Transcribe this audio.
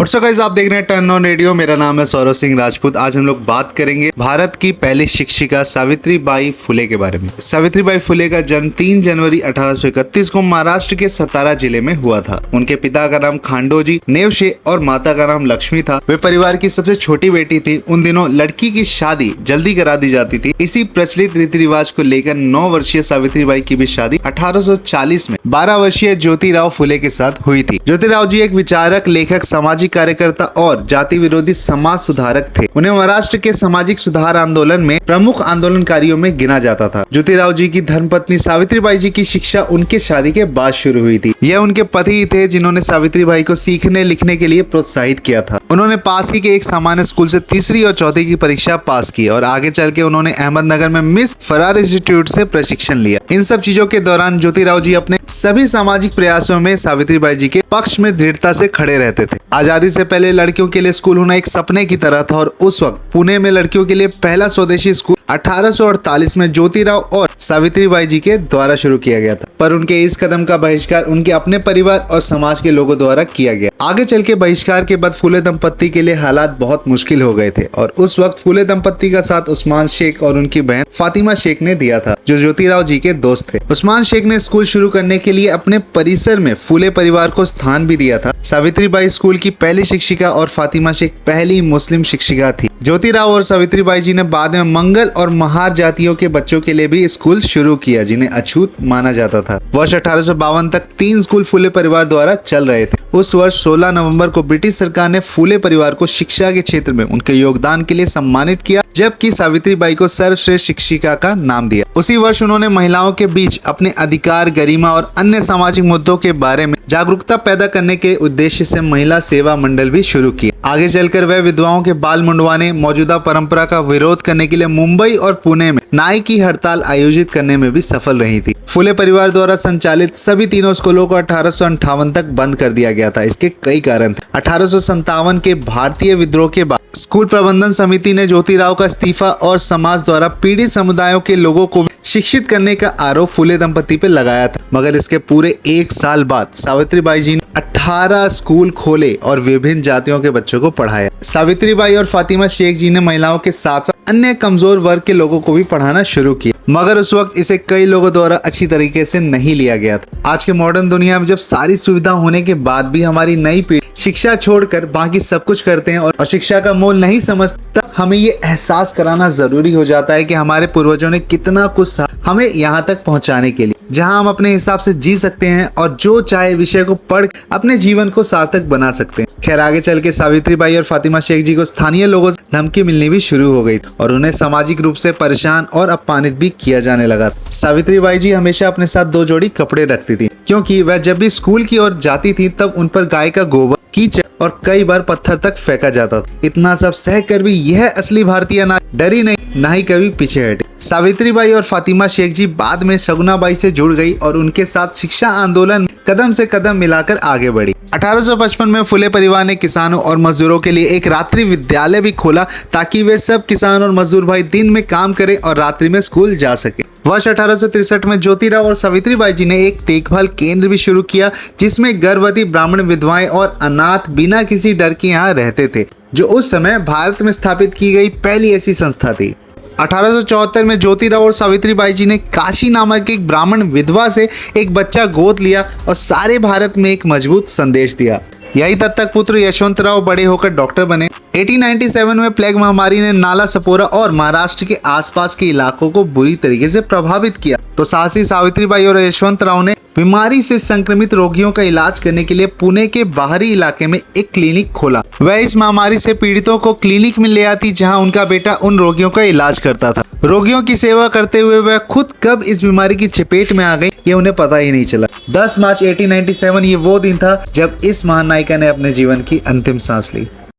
What's up guys, आप देख रहे हैं टर्न ऑन रेडियो। मेरा नाम है सौरभ सिंह राजपूत। आज हम लोग बात करेंगे भारत की पहली शिक्षिका सावित्रीबाई फुले के बारे में। सावित्रीबाई फुले का जन्म 3 जनवरी 1831 को महाराष्ट्र के सतारा जिले में हुआ था। उनके पिता का नाम खांडोजी नेवशे और माता का नाम लक्ष्मी था। वे परिवार की सबसे छोटी बेटी थी। उन दिनों लड़की की शादी जल्दी करा दी जाती थी। इसी प्रचलित रीति रिवाज को लेकर 9 वर्षीय सावित्रीबाई की भी शादी 1840 में 12 वर्षीय ज्योतिराव फुले के साथ हुई थी। ज्योतिराव जी एक विचारक, लेखक, सामाजिक कार्यकर्ता और जाति विरोधी समाज सुधारक थे। उन्हें महाराष्ट्र के सामाजिक सुधार आंदोलन में प्रमुख आंदोलनकारियों में गिना जाता था। ज्योतिराव जी की धर्मपत्नी सावित्रीबाई जी की शिक्षा उनके शादी के बाद शुरू हुई थी। यह उनके पति ही थे जिन्होंने सावित्रीबाई को सीखने लिखने के लिए प्रोत्साहित किया था। उन्होंने पास ही के एक सामान्य स्कूल से तीसरी और चौथी की परीक्षा पास की और आगे चल के उन्होंने अहमदनगर में मिस फरार इंस्टीट्यूट से प्रशिक्षण लिया। इन सब चीजों के दौरान ज्योतिराव जी अपने सभी सामाजिक प्रयासों में सावित्रीबाई जी के पक्ष में दृढ़ता से खड़े रहते थे। आजादी से पहले लड़कियों के लिए स्कूल होना एक सपने की तरह था और उस वक्त पुणे में लड़कियों के लिए पहला स्वदेशी स्कूल 1848 में ज्योतिराव और सावित्रीबाई जी के द्वारा शुरू किया गया था। पर उनके इस कदम का बहिष्कार उनके अपने परिवार और समाज के लोगों द्वारा किया गया। आगे चल के बहिष्कार के बाद फुले दंपत्ति के लिए हालात बहुत मुश्किल हो गए थे और उस वक्त फुले दंपत्ति का साथ उस्मान शेख और उनकी बहन फातिमा शेख ने दिया था, जो ज्योतिराव जी के दोस्त थे। उस्मान शेख ने स्कूल शुरू करने के लिए अपने परिसर में फुले परिवार को स्थान भी दिया था। सावित्रीबाई स्कूल की पहली शिक्षिका और फातिमा शेख पहली मुस्लिम शिक्षिका थी। ज्योतिराव और सावित्रीबाई जी ने बाद में मंगल और महार जातियों के बच्चों के लिए भी स्कूल शुरू किया, जिन्हें अछूत माना जाता था। वर्ष 1852 तक 3 स्कूल फुले परिवार द्वारा चल रहे थे। उस वर्ष 16 नवंबर को ब्रिटिश सरकार ने फुले परिवार को शिक्षा के क्षेत्र में उनके योगदान के लिए सम्मानित किया, जबकि सावित्रीबाई को सर्वश्रेष्ठ शिक्षिका का नाम दिया। उसी वर्ष उन्होंने महिलाओं के बीच अपने अधिकार, गरिमा और अन्य सामाजिक मुद्दों के बारे में जागरूकता पैदा करने के उद्देश्य से महिला सेवा मंडल भी शुरू किया। आगे चलकर वह विधवाओं के बाल मुंडवाने, मौजूदा परंपरा का विरोध करने के लिए मुंबई और पुणे में नाई की हड़ताल आयोजित करने में भी सफल रही थी। फुले परिवार द्वारा संचालित सभी तीनों स्कूलों को 1858 तक बंद कर दिया गया था। इसके कई कारण थे। 1857 के भारतीय विद्रोह के बाद स्कूल प्रबंधन समिति ने ज्योतिराव का इस्तीफा और समाज द्वारा पीड़ित समुदायों के लोगों को शिक्षित करने का आरोप फुले दंपत्ति पर लगाया था। मगर इसके पूरे 1 साल बाद सावित्रीबाई जी ने 18 स्कूल खोले और विभिन्न जातियों के बच्चों को पढ़ाया। सावित्रीबाई और फातिमा शेख जी ने महिलाओं के साथ साथ अन्य कमजोर वर्ग के लोगों को भी पढ़ाना शुरू किया, मगर उस वक्त इसे कई लोगों द्वारा अच्छी तरीके से नहीं लिया गया था। आज के मॉडर्न दुनिया में जब सारी सुविधा होने के बाद भी हमारी नई पीढ़ी शिक्षा छोड़कर बाकी सब कुछ करते हैं और शिक्षा का मोल नहीं समझता, हमें ये एहसास कराना जरूरी हो जाता है कि हमारे पूर्वजों ने कितना कुछ हमें यहाँ तक पहुँचाने के लिए, जहाँ हम अपने हिसाब से जी सकते हैं और जो चाहे विषय को पढ़ अपने जीवन को सार्थक बना सकते हैं। खैर, आगे चल के सावित्रीबाई और फातिमा शेख जी को स्थानीय लोगों से धमकी मिलनी भी शुरू हो गई और उन्हें सामाजिक रूप से परेशान और अपमानित भी किया जाने लगा। सावित्रीबाई जी हमेशा अपने साथ 2 जोड़ी कपड़े रखती थी, क्योंकि वह जब भी स्कूल की ओर जाती थी तब उन पर गाय का गोबर, कीचड़ और कई बार पत्थर तक फेंका जाता था। इतना सब सह कर भी यह असली भारतीय ना डरी नहीं, ना ही कभी पीछे हटी। सावित्रीबाई और फातिमा शेख जी बाद में सगुनाबाई से जुड़ गई और उनके साथ शिक्षा आंदोलन कदम से कदम मिलाकर आगे बढ़ी। 1855 में फुले परिवार ने किसानों और मजदूरों के लिए एक रात्रि विद्यालय भी खोला, ताकि वे सब किसान और मजदूर भाई दिन में काम करें और रात्रि में स्कूल जा सके। वर्ष 1863 में ज्योतिराव और सावित्रीबाई जी ने एक देखभाल केंद्र भी शुरू किया, जिसमें गर्भवती ब्राह्मण विधवाएं और अनाथ बिना किसी डर के यहाँ रहते थे, जो उस समय भारत में स्थापित की गई पहली ऐसी संस्था थी। 1874 में ज्योतिराव और सावित्रीबाई जी ने काशी नामक एक ब्राह्मण विधवा से एक बच्चा गोद लिया और सारे भारत में एक मजबूत संदेश दिया। यही दत्तक पुत्र यशवंतराव बड़े होकर डॉक्टर बने। 1897 में प्लेग महामारी ने नाला सपोरा और महाराष्ट्र के आसपास के इलाकों को बुरी तरीके से प्रभावित किया, तो साहसी सावित्रीबाई और यशवंतराव ने बीमारी से संक्रमित रोगियों का इलाज करने के लिए पुणे के बाहरी इलाके में एक क्लिनिक खोला। वह इस महामारी से पीड़ितों को क्लिनिक में ले आती, जहां उनका बेटा उन रोगियों का इलाज करता था। रोगियों की सेवा करते हुए वह खुद कब इस बीमारी की चपेट में आ गई, ये उन्हें पता ही नहीं चला। 10 मार्च 1897 ये वो दिन था जब इस महानायिका ने अपने जीवन की अंतिम सांस ली।